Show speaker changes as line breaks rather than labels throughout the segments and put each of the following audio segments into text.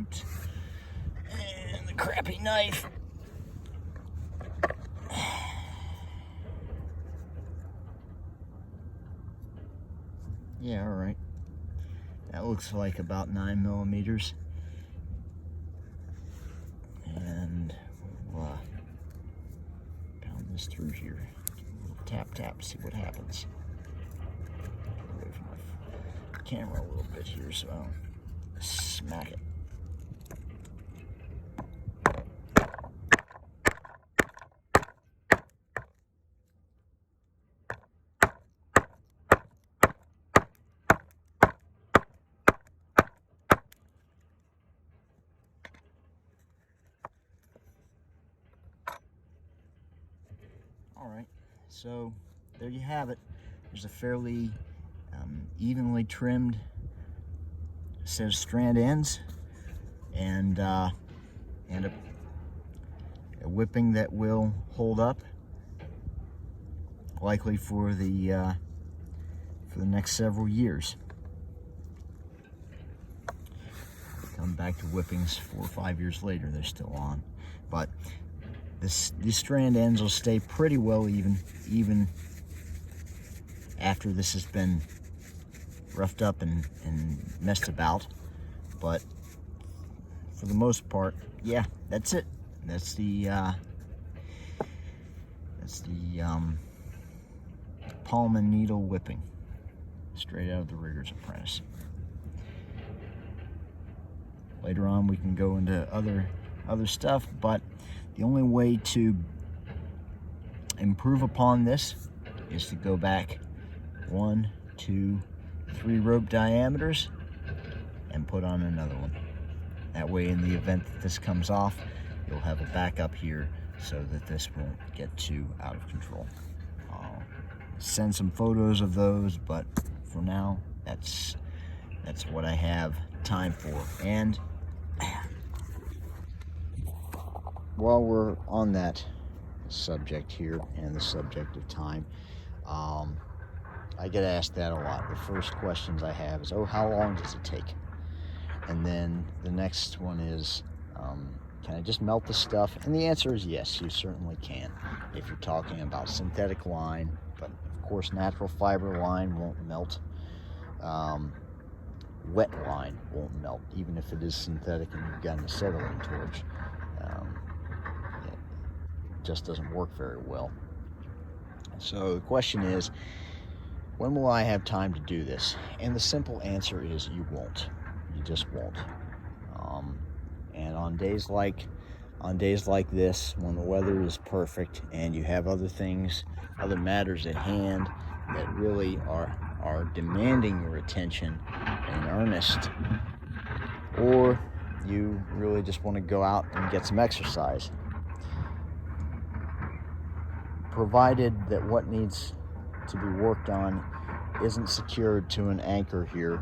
Oops. And the crappy knife. Yeah, all right. That looks like about 9 millimeters. And we'll pound this through here. Tap, tap, see what happens. Get away from my camera a little bit here so I don't smack it. All right, so there you have it. There's a fairly evenly trimmed set of strand ends, and a whipping that will hold up, likely for the next several years. Come back to whippings 4 or 5 years later, they're still on, but these strand ends will stay pretty well even after this has been roughed up and messed about. But for the most part, yeah, that's it. That's the palm and needle whipping, straight out of the Rigger's Apprentice. Later on, we can go into other stuff, but the only way to improve upon this is to go back 1, 2, 3 rope diameters and put on another one. That way, in the event that this comes off, you'll have a backup here so that this won't get too out of control. I'll send some photos of those, but for now, that's what I have time for. And while we're on that subject here and the subject of time, I get asked that a lot. The first questions I have is, oh, how long does it take? And then the next one is, can I just melt the stuff? And the answer is yes, you certainly can. If you're talking about synthetic line, but of course natural fiber line won't melt. Wet line won't melt, even if it is synthetic and you've got an acetylene torch. It just doesn't work very well. So the question is, when will I have time to do this? And the simple answer is you won't. You just won't. And on days like this, when the weather is perfect and you have other things, other matters at hand that really are demanding your attention in earnest, or you really just want to go out and get some exercise, provided that what needs to be worked on isn't secured to an anchor here,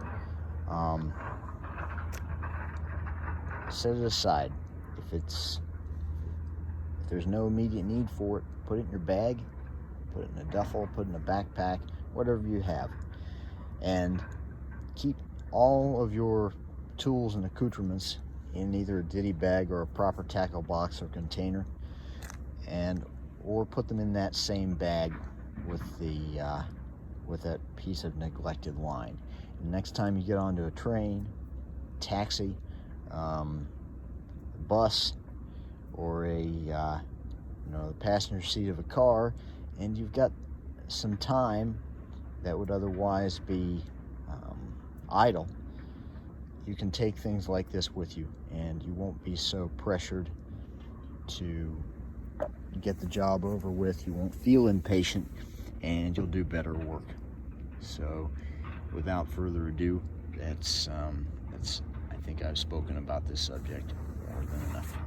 set it aside. If there's no immediate need for it, put it in your bag, put it in a duffel, put it in a backpack, whatever you have, and keep all of your tools and accoutrements in either a ditty bag or a proper tackle box or container, or put them in that same bag with that piece of neglected line. And next time you get onto a train, taxi, bus, or the passenger seat of a car, and you've got some time that would otherwise be idle, you can take things like this with you, and you won't be so pressured to get the job over with. You won't feel impatient, and you'll do better work. So without further ado, that's I think I've spoken about this subject more than enough.